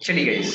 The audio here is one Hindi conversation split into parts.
चलिए गाइस,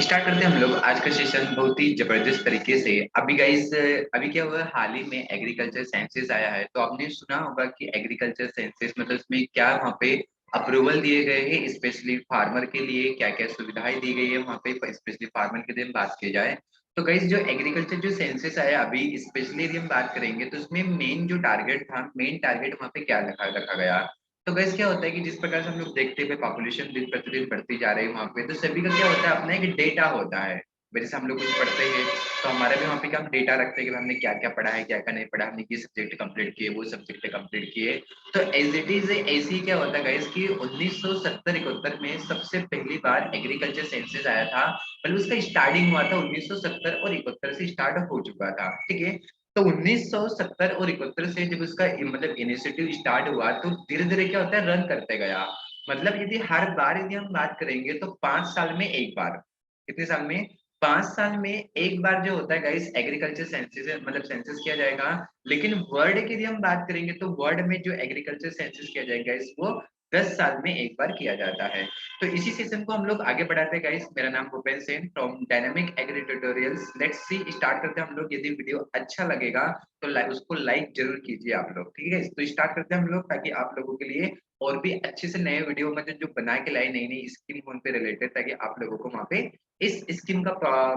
स्टार्ट करते हैं हम लोग आज का सेशन बहुत ही जबरदस्त तरीके से। अभी गाइस, अभी क्या हुआ, हाल ही में एग्रीकल्चर साइंसेस आया है, तो आपने सुना होगा कि एग्रीकल्चर साइंसेस मतलब इसमें क्या वहाँ पे अप्रूवल दिए गए हैं, स्पेशली फार्मर के लिए क्या क्या सुविधाएं दी गई है वहाँ पे, स्पेशली फार्मर के लिए हम बात की जाए तो गाइस जो एग्रीकल्चर जो सेंसस आया अभी स्पेशली यदि हम बात करेंगे तो उसमें मेन जो टारगेट था, मेन टारगेट वहाँ पे क्या रखा रखा गया। तो गैस क्या होता है कि जिस प्रकार से हम लोग देखते हैं पॉपुलेशन दिन प्रतिदिन बढ़ती जा रही है वहाँ पे, तो सभी का क्या होता है, अपना एक डेटा होता है। जैसे हम लोग कुछ पढ़ते हैं तो हमारा भी वहाँ पे क्या हम डेटा रखते हैं कि हमने क्या क्या पढ़ा है, क्या क्या नहीं पढ़ा, हमने ये सब्जेक्ट कंप्लीट किए, वो सब्जेक्ट कंप्लीट किए। तो एज इट इज ऐसे ही क्या होता है गाइस कि 1970-71 में सबसे पहली बार एग्रीकल्चर सेंसस आया था। मतलब उसका स्टार्टिंग हुआ था 1970 और 71 से स्टार्ट हो चुका था, ठीक है। तो 1970 और 71 से जब उसका मतलब इनिशिएटिव स्टार्ट हुआ तो धीरे धीरे क्या होता है, रन करते गया। मतलब यदि हर बार यदि हम बात करेंगे तो 5 साल में एक बार, कितने साल में, 5 साल में एक बार जो होता है गाइस एग्रीकल्चर सेंसस, मतलब सेंसस किया जाएगा। लेकिन वर्ल्ड की यदि हम बात करेंगे तो वर्ल्ड में जो एग्रीकल्चर सेंसस किया जाएगा गाइस वो 10 साल में एक बार किया जाता है। तो इसी सेशन को हम लोग आगे बढ़ाते हैं गाइस। मेरा नाम Bhupen Sen from dynamic agri tutorials. Let's see, start करते हैं हम लोग। यदि वीडियो अच्छा लगेगा तो उसको लाइक जरूर कीजिए आप लोग, ठीक है। तो स्टार्ट करते हैं हम लोग ताकि आप लोगों के लिए और भी अच्छे से नए वीडियो मतलब जो बना के लाई नई नई स्कीम उन पे रिलेटेड, ताकि आप लोगों को वहाँ पे इस स्कीम का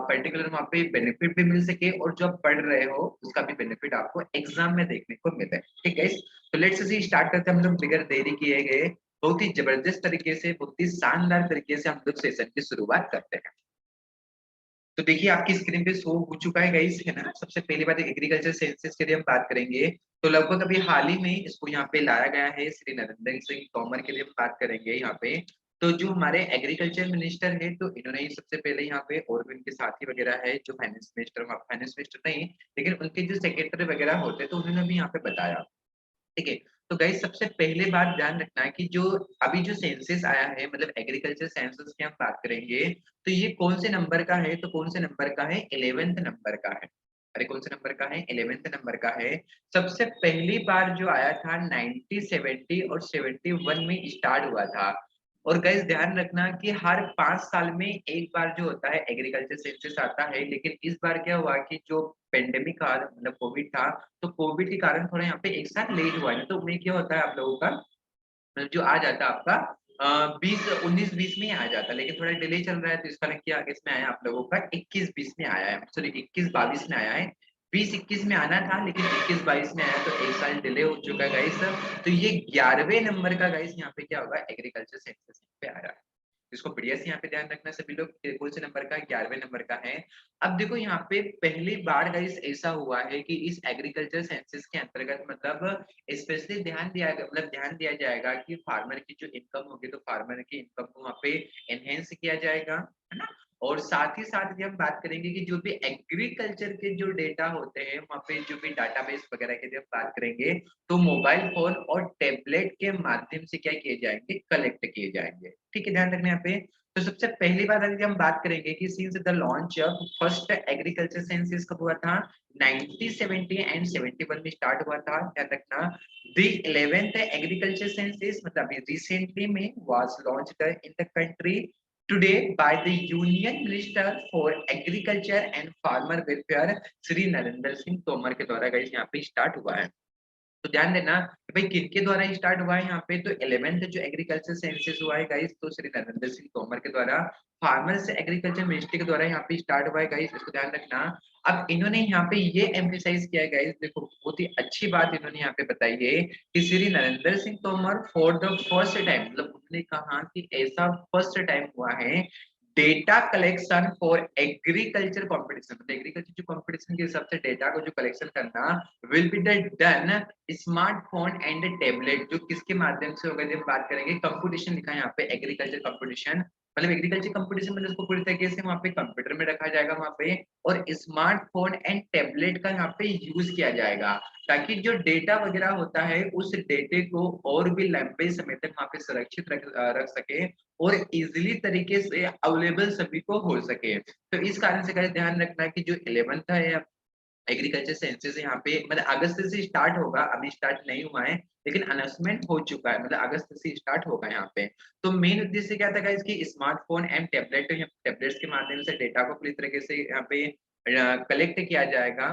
पर्टिकुलर वहाँ पे बेनिफिट भी मिल सके और जो आप पढ़ रहे हो उसका भी बेनिफिट आपको एग्जाम में देखने को मिले, ठीक है। तो लेट्स सी, स्टार्ट करते हैं हम लोग बिगर देरी किए गए। बहुत ही जबरदस्त तरीके से, बहुत ही शानदार तरीके से हम लोग सेशन की शुरुआत करते हैं। तो देखिए आपकी स्क्रीन पे शो हो चुका है गाइस, है ना। सबसे पहली बात एग्रीकल्चर सेंसस के लिए हम बात करेंगे तो लगभग अभी हाल ही में इसको यहाँ पे लाया गया है, श्री नरेंद्र सिंह तोमर के लिए हम बात करेंगे यहाँ पे। तो जो हमारे एग्रीकल्चर मिनिस्टर है तो इन्होंने ही सबसे पहले यहाँ पे, और भी उनके साथी वगैरह है जो फाइनेंस मिनिस्टर नहीं लेकिन उनके जो सेक्रेटरी वगैरह होते हैं तो उन्होंने भी यहाँ पे बताया, ठीक है। तो गाइस सबसे पहले बात ध्यान रखना है कि जो अभी जो सेंसस आया है, मतलब एग्रीकल्चर सेंसस की हम बात करेंगे तो ये कौन से नंबर का है, तो कौन से नंबर का है, 11th नंबर का है। अरे कौन से नंबर का है, 11th नंबर का है। सबसे पहली बार जो आया था 1970 और 71 में स्टार्ट हुआ था। और गाइस ध्यान रखना कि हर 5 साल में एक बार जो होता है एग्रीकल्चर सेंसस आता है, लेकिन इस बार क्या हुआ कि जो पेंडेमिक का मतलब कोविड था, तो कोविड के कारण थोड़ा यहाँ पे एक साथ लेट हुआ है। तो उनमें क्या होता है आप लोगों का जो आ जाता है आपका 20 19 20 में ही आ जाता है, लेकिन थोड़ा डिले चल रहा है तो इस कारण क्या आगे इसमें आया आप लोगों का 21 20 में आया है, सॉरी 21 22 में आया है। 20 21 में आना था लेकिन 21 22 में आया, तो एक साल डिले हो चुका है गाइस। तो ये 11वें नंबर का गाइस यहाँ पे क्या होगा, एग्रीकल्चर सेक्टर पे आ रहा है। इसको बढ़िया से यहाँ पे ध्यान रखना सभी लोग, कौन से नंबर का, 11वें नंबर का है। अब देखो यहाँ पे पहली बार गाइस ऐसा हुआ है कि इस एग्रीकल्चर सेंसस के अंतर्गत मतलब स्पेशली ध्यान दिया जाएगा कि फार्मर की जो इनकम होगी तो फार्मर की इनकम को वहाँ पे एनहेंस किया जाएगा, है ना। और साथ ही साथ ये हम बात करेंगे कि जो भी एग्रीकल्चर के जो डेटा होते हैं वहाँ पे जो भी डाटाबेस वगैरह की हम बात करेंगे तो मोबाइल फोन और टैबलेट के माध्यम से क्या किए जाएंगे, कलेक्ट किए जाएंगे, ठीक है। ध्यान रखना यहाँ पे। तो सबसे पहली बात अगर हम बात करेंगे कि since the launch of first agriculture census कब हुआ था, 1970 एंड 71 में स्टार्ट हुआ था, ध्यान रखना। द 11th एग्रीकल्चर सेंसस मतलब रिसेंटली में was launched in the country today by the union minister for agriculture and farmer welfare Shri Narendra Singh Tomar के द्वारा गाइस यहाँ पे स्टार्ट हुआ है। तो ध्यान देना कि भाई किनके द्वारा स्टार्ट हुआ है यहाँ पे, तो 11th जो एग्रीकल्चर सेंसस हुआ है गाइस तो श्री नरेंद्र सिंह तोमर के द्वारा, फार्मर्स एग्रीकल्चर मिनिस्ट्री के द्वारा यहाँ पे स्टार्ट हुआ है गाइस, इसको ध्यान रखना। अब इन्होंने यहाँ पे ये एम्फेसाइज किया है गाइस, देखो बहुत ही अच्छी बात इन्होंने यहाँ पे बताई है कि Shri Narendra Singh Tomar for the first time, मतलब उन्होंने कहा कि ऐसा फर्स्ट टाइम हुआ है data collection for agriculture competition, मतलब एग्रीकल्चर जो कंपटीशन के हिसाब से डेटा को जो कलेक्शन करना will be done smartphone and tablet, जो किसके माध्यम से होगा जब बात करेंगे, कंपटीशन लिखा है यहाँ पे एग्रीकल्चर कंपटीशन, मतलब एग्रीकल्चर कंपटीशन मतलब उसको पूरी तरीके से वहाँ पे कंप्यूटर में रखा जाएगा वहाँ पे, और स्मार्टफोन एंड टैबलेट का यहाँ पे यूज किया जाएगा ताकि जो डेटा वगैरह होता है उस डेटे को और भी लंबे समय तक वहाँ पे सुरक्षित रख सके और इजिली तरीके से अवेलेबल सभी को हो सके। तो इस कारण से ध्यान रखना कि जो 11th है एग्रीकल्चर सेंसस यहाँ पे मतलब अगस्त से स्टार्ट होगा, अभी स्टार्ट नहीं हुआ है, लेकिन अनाउंसमेंट हो चुका है, मतलब अगस्त से स्टार्ट होगा यहाँ पे। तो मेन उद्देश्य क्या था गाइस कि स्मार्टफोन एंड टैबलेट्स के माध्यम से डेटा को पूरी तरीके से यहाँ पे कलेक्ट किया जाएगा।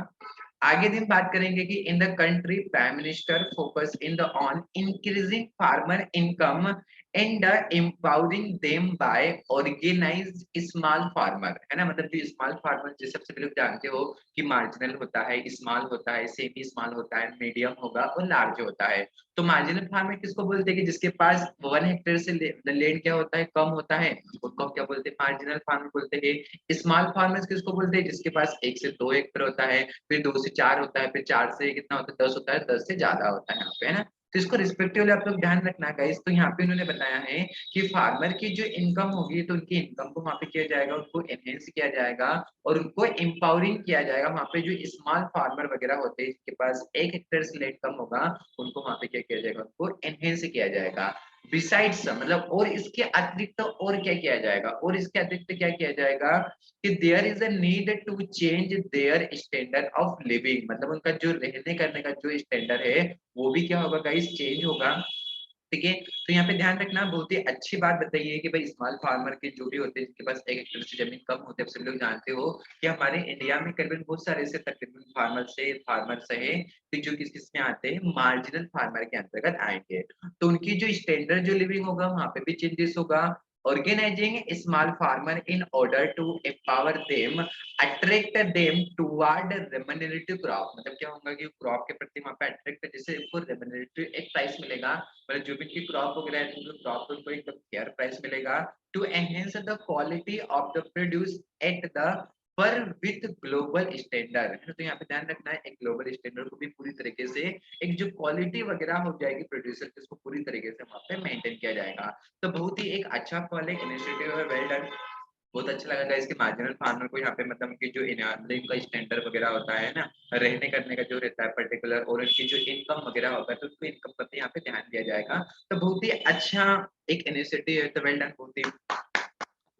आगे दिन बात करेंगे कि in the country prime minister focus in the on increasing farmer income and empowering them by organised small farmer, है ना, मतलब जो स्मॉल फार्मर जैसे सबसे लोग जानते हो कि मार्जिनल होता है, स्मॉल होता है, सेमी स्मॉल होता है, मीडियम होगा और लार्ज होता है। तो मार्जिनल फार्मर किसको बोलते हैं कि जिसके पास 1 हेक्टेयर से लैंड क्या होता है, कम होता है, उसको हम क्या बोलते हैं, मार्जिनल फार्मर बोलते हैं। स्मॉल फार्मर्स किसको बोलते हैं, जिसके पास 1 से 2 हेक्टेयर होता है, फिर 2 से 4 होता है, फिर 4 से कितना होता है, 10 होता है, 10 से ज्यादा होता है यहाँ पे, है ना। तो इसको रिस्पेक्टिवली आप लोग ध्यान रखना गाइस। तो यहाँ पे उन्होंने बताया है कि फार्मर की जो इनकम होगी तो उनकी इनकम को वहाँ पे किया जाएगा, उनको एनहेंस किया जाएगा और उनको एम्पावरिंग किया जाएगा। वहाँ पे जो स्मॉल फार्मर वगैरह होते हैं जिनके पास 1 हेक्टेयर से लैंड कम होगा, उनको वहाँ पे क्या किया जाएगा, उनको एनहेंस किया जाएगा। बिसाइड्स मतलब और इसके अतिरिक्त और क्या किया जाएगा, और इसके अतिरिक्त क्या किया जाएगा कि there is a need to change their standard of living, मतलब उनका जो रहने करने का जो स्टैंडर्ड है वो भी क्या होगा गाइस, चेंज होगा। ठीक है, तो यहाँ पे ध्यान रखना, बहुत ही अच्छी बात बताइए कि भाई स्मॉल फार्मर के जो भी होते हैं जिनके पास 1 हेक्टेयर से जमीन कम होते हैं, आप सभी लोग जानते हो कि हमारे इंडिया में करीबन बहुत सारे ऐसे तकरीबन फार्मर्स है कि जो किस किस में आते हैं, मार्जिनल फार्मर के अंतर्गत आएंगे। तो उनकी जो स्टैंडर्ड जो लिविंग होगा वहां पे भी चेंजेस होगा। Organising small farmer in order to empower them, attract them toward remunerative crop, मतलब क्या होगा कि क्रॉप के प्रति वहां पे अट्रैक्ट, जैसे उनको रेम्युनरेटिव एक प्राइस मिलेगा, मतलब जो भी इनकी क्रॉप वगैरह है तो क्रॉप पे उनको एकदम फेयर प्राइस मिलेगा, to enhance the quality of the produce at the par with global standard, है ना। तो यहाँ पे ध्यान रखना है, एक ग्लोबल स्टैंडर्ड को भी पूरी तरीके से एक जो क्वालिटी वगैरह हो जाएगी प्रोड्यूसर की, उसको पूरी तरीके से वहाँ पे मेंटेन किया जाएगा। तो बहुत ही एक अच्छा फॉल है, इनिशिएटिव है, वेल डन। बहुत अच्छा लगा गाइस कि मार्जिनल फार्मर को यहाँ पे मतलब कि जो इनका स्टैंडर्ड वगैरह होता है ना, रहने करने का जो रहता है पर्टिकुलर, और इनकी जो इनकम वगैरह होगा तो उसको इनकम पर भी यहाँ पे ध्यान दिया जाएगा। तो बहुत ही अच्छा एक इनिशिएटिव है, तो वेल डन, बहुत ही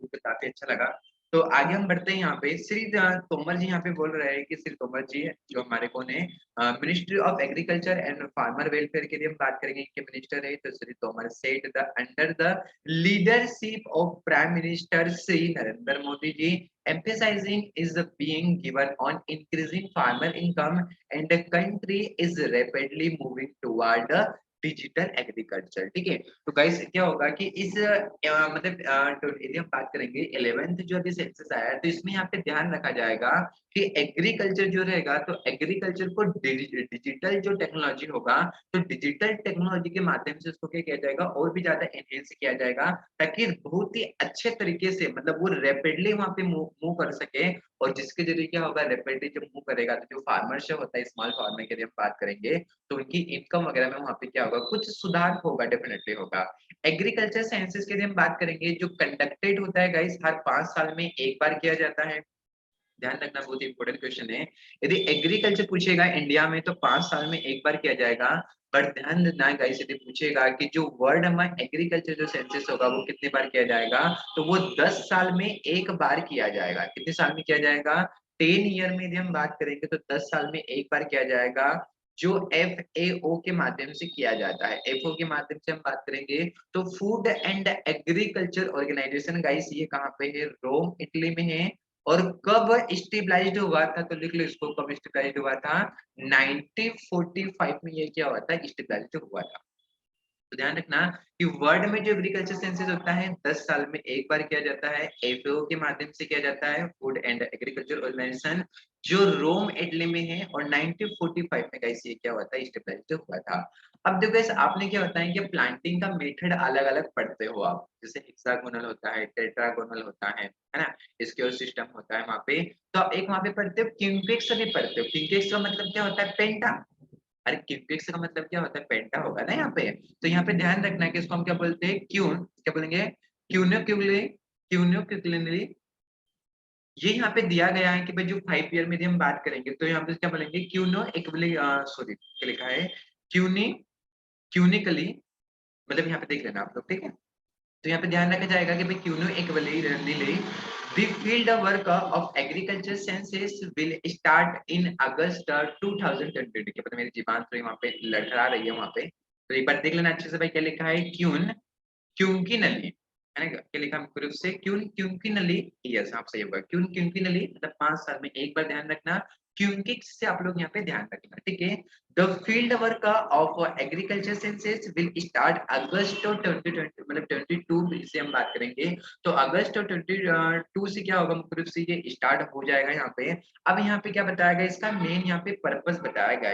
मुझे काफी अच्छा लगा। तो आगे हम बढ़ते हैं, यहाँ पे श्री तोमर जी यहाँ पे बोल रहे हैं कि श्री तोमर जी जो हमारे कौन है, ministry of agriculture and farmer welfare के लिए हम बात करेंगे, इनके मिनिस्टर है। तो Shri Tomar said the under the leadership of prime minister Shri Narendra Modi ji, emphasizing is being given on increasing farmer income and the country is rapidly moving toward digital agriculture. ठीक है, तो गाइस क्या होगा कि इस मतलब यदि हम बात करेंगे 11th जो अभी सेंसस आया है, तो इसमें यहाँ पे ध्यान रखा जाएगा कि एग्रीकल्चर जो रहेगा तो एग्रीकल्चर को डिजिटल जो टेक्नोलॉजी होगा, तो डिजिटल टेक्नोलॉजी के माध्यम से उसको क्या किया जाएगा, और भी ज्यादा एनहेंस किया जाएगा, ताकि बहुत ही अच्छे तरीके से मतलब वो रैपिडली वहां पे मूव कर सके। और जिसके जरिए क्या होगा, रैपिडली जब मूव करेगा तो जो फार्मर होता है, स्मॉल फार्मर के लिए हम बात करेंगे, तो उनकी इनकम वगैरह में वहां पे क्या होगा, कुछ सुधार होगा, डेफिनेटली होगा। एग्रीकल्चर साइंसेस के लिए हम बात करेंगे, जो कंडक्टेड होता है गाइस हर 5 साल में एक बार किया जाता है। ध्यान रखना, बहुत इंपॉर्टेंट क्वेश्चन है। यदि एग्रीकल्चर पूछेगा इंडिया में तो 5 साल में एक बार किया जाएगा। बट ध्यान रखना गाइस, यदि पूछेगा कि जो वर्ल्ड में एग्रीकल्चर जो सेंसस होगा वो कितने बार किया जाएगा, तो वो 10 साल में एक बार किया जाएगा। कितने साल में किया जाएगा, 10 ईयर में यदि हम बात करेंगे तो 10 साल में एक बार किया जाएगा, जो FAO के माध्यम से किया जाता है। FAO के माध्यम से हम बात करेंगे तो food and agriculture organisation guys, ये कहाँ पे है, रोम इटली में है। और कब स्टेबलाइज्ड हुआ था, तो लिख लो इसको, कब स्टेबलाइज्ड हुआ था, 1945 में ये क्या हुआ था, स्टेबलाइज्ड हुआ था। तो ध्यान रखना कि वर्ल्ड में जो एग्रीकल्चर सेंसस होता है 10 साल में एक बार किया जाता है, FAO के माध्यम से किया जाता है, फूड एंड एग्रीकल्चर ऑर्गेनाइजेशन, जो रोम इटली में है। और 1945 में गाइस ये क्या हुआ था, स्टेबलाइज्ड हुआ था। अब देखो गाइस, आपने क्या बताया कि प्लांटिंग का मेथड अलग अलग पढ़ते हो आप, जैसे हेक्सागोनल होता है, टेट्रागोनल होता है ना, इसके और सिस्टम होता है वहां पे। तो आप एक वहां पे पढ़ते हो क्विंटेक्स भी पढ़ते हो। क्विंटेक्स का मतलब क्या होता है, पेंटा। अरे क्यूबिक्स का मतलब क्या होता है, पेंटा होगा ना यहाँ पे। तो यहाँ पे ध्यान रखना है कि इसको हम क्या बोलते हैं, क्यून, क्या बोलेंगे, क्यूनो क्यूबली, ये यहाँ पे दिया गया है कि भाई जो 5 ईयर में यदि हम बात करेंगे तो यहाँ पे क्या बोलेंगे, क्यूनो इक्वली, सॉरी क्या लिखा है, क्यूनी क्यूनिकली, मतलब यहाँ पे देख लेना आप लोग, ठीक है। तो यहाँ पे ध्यान रखा जाएगा कि भाई quinoa equally The field work of agriculture census will start in August 2020। देखिए पता मेरी जीवान थोड़ी वहाँ पे लड़खड़ा रही है वहाँ पे, तो एक बार देख लेना अच्छे से भाई क्या लिखा है, क्यून क्योंकि नली, है ना, क्या लिखा मुख्य रूप से क्यों क्योंकि नली। यस आप सही होगा, क्यों क्योंकि नली मतलब 5 साल में एक बार ध्यान रखना, क्योंकि से आप लोग यहाँ पे ध्यान रखना, ठीक है। The field work of agriculture census will start August 2020 मतलब 22 से हम बात करेंगे, तो अगस्त 22 से क्या होगा मुख्य रूप से ये स्टार्ट हो जाएगा यहाँ पे। अब यहाँ पे क्या बताया गया, इसका मेन यहाँ पे पर्पस बताया गया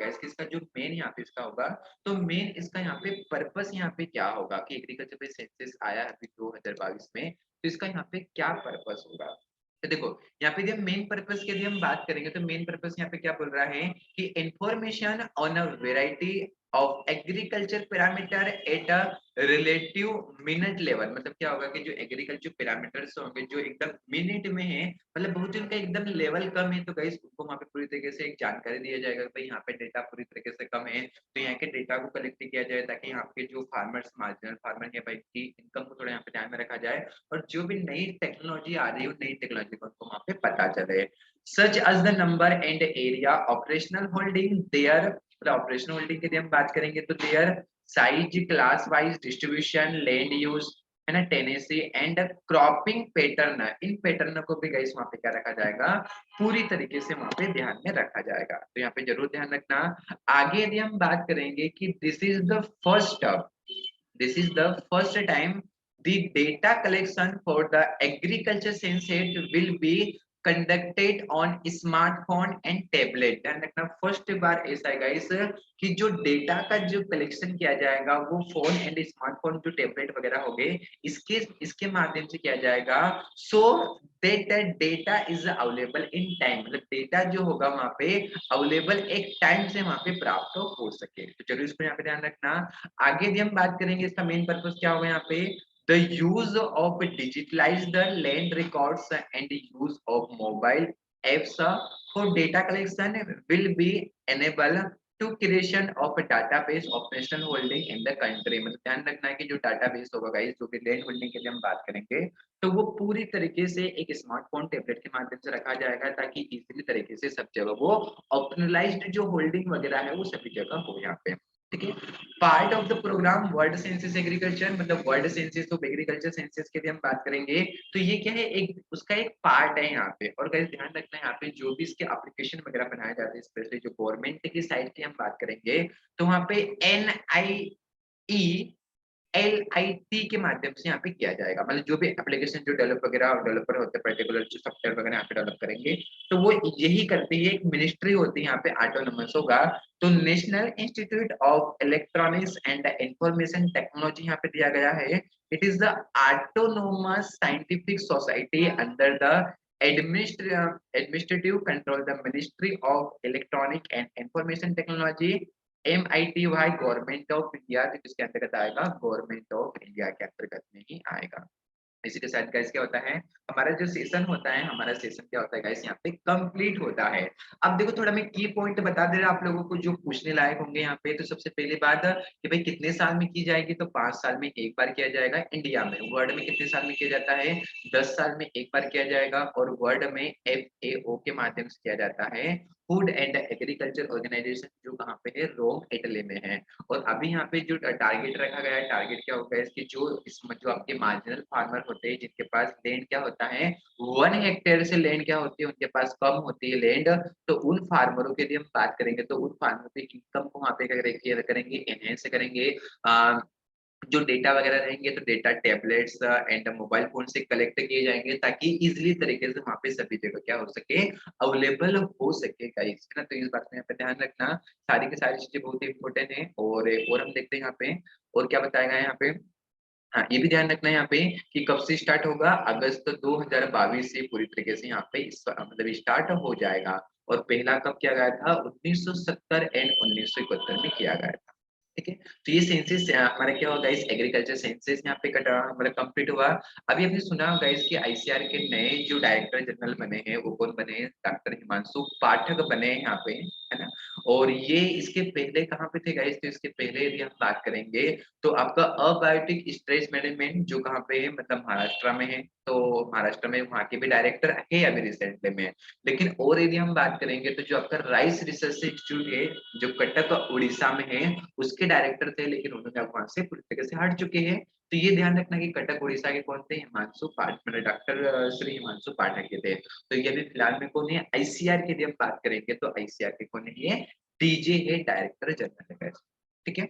इसका जो मेन यहाँ पे इसका होगा, तो मेन इसका यहाँ पे पर्पस यहाँ पे क्या होगा कि एग्रीकल्चर पे सेंसस आया है अभी 2022 में, तो इसका यहाँ पे क्या पर्पस होगा। तो देखो यहाँ पे जब मेन पर्पस की यदि हम बात करेंगे तो मेन पर्पस यहाँ पे क्या बोल रहा है कि information on a variety of agriculture parameter at a relative minute level, मतलब क्या होगा कि जो एग्रीकल्चर पैरामीटर्स होंगे जो एकदम मिनट में है, मतलब बहुत जिनका एकदम लेवल कम है, तो गाइस उनको वहाँ पे पूरी तरीके से एक जानकारी दिया जाएगा कि भाई यहाँ पे डेटा पूरी तरीके से कम है, तो यहाँ के डेटा को कलेक्ट किया जाए ताकि यहाँ के जो फार्मर्स मार्जिनल फार्मर है भाई की इनकम को थोड़ा यहाँ पे ध्यान में रखा जाए, और जो भी नई टेक्नोलॉजी आ रही है नई टेक्नोलॉजी को उनको वहाँ पे पता चले। Such as the number and area operational holding there, मतलब ऑपरेशनल होल्डिंग की हम बात करेंगे तो their size class wise distribution land use, है ना, टेनेसी एंड क्रॉपिंग पैटर्न, इन पैटर्न को भी गाइस वहाँ पे क्या रखा जाएगा, पूरी तरीके से वहाँ पे ध्यान में रखा जाएगा, तो यहाँ पे जरूर ध्यान रखना। आगे यदि हम बात करेंगे कि this is the first time the data collection for the agriculture census will be conducted on smartphone and tablet। ध्यान रखना फर्स्ट बार ऐसा है गाइस कि जो डेटा का जो कलेक्शन किया जाएगा वो फोन एंड स्मार्टफोन जो टेबलेट वगैरह हो गए इसके इसके माध्यम से किया जाएगा, so that data is available in time, मतलब डेटा जो होगा वहां पे अवेलेबल एक टाइम से वहां पे प्राप्त हो सके, तो जरूर इसको यहाँ पे ध्यान रखना। आगे यदि हम बात करेंगे इसका मेन पर्पस क्या होगा यहाँ पे, the use of digitalized land records and use of mobile apps for data collection will be enable to creation of a database operational holding in the country। मतलब ध्यान रखना है कि जो डाटाबेस होगा गाइस जो भी लैंड होल्डिंग के लिए हम बात करेंगे तो वो पूरी तरीके से एक स्मार्टफोन टेबलेट के माध्यम से रखा जाएगा ताकि इजीली तरीके से सब जगह वो ऑप्टिमलाइज्ड जो होल्डिंग वगैरह है वो सभी जगह हो यहाँ पे, ठीक है। Part of the programme world census agriculture, मतलब world census of agriculture census के लिए हम बात करेंगे तो ये क्या है, एक उसका एक पार्ट है यहाँ पे, और गाइस ध्यान रखना है यहाँ पे जो भी इसके एप्लीकेशन वगैरह बनाए जाते हैं स्पेशली जो गवर्नमेंट की साइड की हम बात करेंगे तो वहाँ पे NIE LIT के माध्यम से यहाँ पे किया जाएगा, मतलब जो भी एप्लीकेशन जो डेवलप वगैरह डेवलपर होते हैं पर्टिकुलर जो सॉफ्टवेयर वगैरह यहाँ पे डेवलप करेंगे तो वो यही करती है, एक मिनिस्ट्री होती है यहाँ पे ऑटोनोमस होगा, तो national institute of electronics and information technology यहाँ पे दिया गया है, it is the autonomous scientific society under the administrative control the ministry of electronic and information technology MITY government of India, जिसके अंतर्गत आएगा गवर्नमेंट ऑफ इंडिया के अंतर्गत में ही आएगा। इसी के साथ गाइस क्या होता है हमारा जो सेशन होता है, हमारा सेशन क्या होता है गाइस यहाँ पे कंप्लीट होता है। अब देखो थोड़ा मैं की पॉइंट बता दे रहा आप लोगों को जो पूछने लायक होंगे यहाँ पे, तो सबसे पहली बात कि भाई कितने साल में की जाएगी, तो 5 साल में एक बार किया जाएगा इंडिया में। वर्ल्ड में कितने साल में किया जाता है, 10 साल में एक बार किया जाएगा, और वर्ल्ड में FAO के माध्यम से किया जाता है, फूड एंड एग्रीकल्चर ऑर्गेनाइजेशन, जो कहाँ पे है, रोम इटली में है। और अभी यहाँ पे जो टारगेट रखा गया है, टारगेट क्या होता है इसकी, जो इसमें जो आपके मार्जिनल फार्मर होते हैं जिनके पास लैंड क्या होता है 1 हेक्टेयर से लैंड क्या होती है उनके पास कम होती है लैंड, तो उन फार्मरों के लिए हम बात करेंगे तो उन फार्मरों की इनकम को वहाँ पे करेंगे एनहेंस करेंगे। जो डेटा वगैरह रहेंगे तो data tablets and mobile phone से कलेक्ट किए जाएंगे ताकि इजीली तरीके से वहाँ पे सभी जगह क्या हो सके, अवेलेबल हो सके गाइस, है ना। तो इस बात में यहाँ पे ध्यान रखना, सारी की सारी चीजें बहुत ही इंपॉर्टेंट है। और हम देखते हैं यहाँ पे और क्या बताया गया है यहाँ पे, हाँ ये भी ध्यान रखना है यहाँ पे कि कब से स्टार्ट होगा, अगस्त 2022 से पूरी तरीके से यहाँ पे मतलब स्टार्ट हो जाएगा। और पहला कब किया गया था, 1970 एंड 1971 में किया गया था, ठीक है। तो ये सेंसस हमारा क्या होगा इस एग्रीकल्चर सेंसस यहाँ पे कटा मतलब कंप्लीट हुआ। अभी आपने सुना होगा इसके ICR के नए जो डायरेक्टर जनरल बने हैं वो कौन बने हैं, डॉक्टर हिमांशु पाठक बने हैं यहाँ पे, है ना। और ये इसके पहले कहाँ पे थे गाइस? तो इसके पहले यदि हम बात करेंगे तो आपका अबायोटिक स्ट्रेस मैनेजमेंट जो कहाँ पे है, मतलब महाराष्ट्र में है। तो महाराष्ट्र में वहाँ के भी डायरेक्टर है अभी रिसेंटली में। लेकिन और यदि हम बात करेंगे तो जो आपका राइस रिसर्च इंस्टीट्यूट है जो कटक उड़ीसा में है, उसके डायरेक्टर थे, लेकिन उन्होंने अब वहां से पूरी तरीके से हट चुके हैं। तो ये ध्यान रखना कि कटक उड़ीसा के कौन थे? हिमांशु पाठ, मतलब डॉक्टर श्री हिमांशु पाठक के थे। तो ये भी फिलहाल में कौन है? आईसीआर की यदि हम बात करेंगे तो आईसीआर के कौन है? ये डीजे है, डायरेक्टर जनरल है। ठीक है।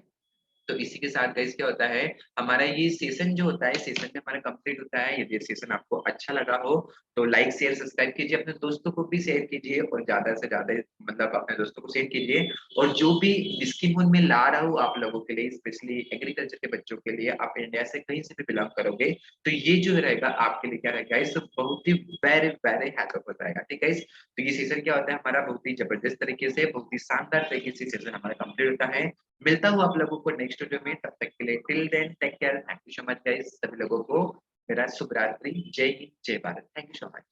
तो इसी के साथ गाइस क्या होता है, हमारा ये सेशन जो होता है, सेशन में हमारा कंप्लीट होता है। यदि सेशन आपको अच्छा लगा हो तो लाइक शेयर सब्सक्राइब कीजिए, अपने दोस्तों को भी शेयर कीजिए और ज्यादा से ज्यादा मतलब अपने दोस्तों को शेयर कीजिए। और जो भी स्कीम में ला रहा हूँ आप लोगों के लिए, स्पेशली एग्रीकल्चर के बच्चों के लिए, आप इंडिया से कहीं से भी बिलोंग करोगे तो ये जो रहेगा आपके लिए क्या रहेगा, इस बहुत ही वेरी वेरी हेल्पफुल हो जाएगा। ठीक है। तो ये सेशन क्या होता है हमारा, बहुत ही जबरदस्त तरीके से, बहुत ही शानदार तरीके से सेशन हमारा कंप्लीट होता है। मिलता हूँ आप लोगों को नेक्स्ट वीडियो में, तब तक के लिए till then take care, thank you so much guys. सभी लोगों को मेरा शुभ रात्रि, जय हिंद, जय Bharat, thank you so much.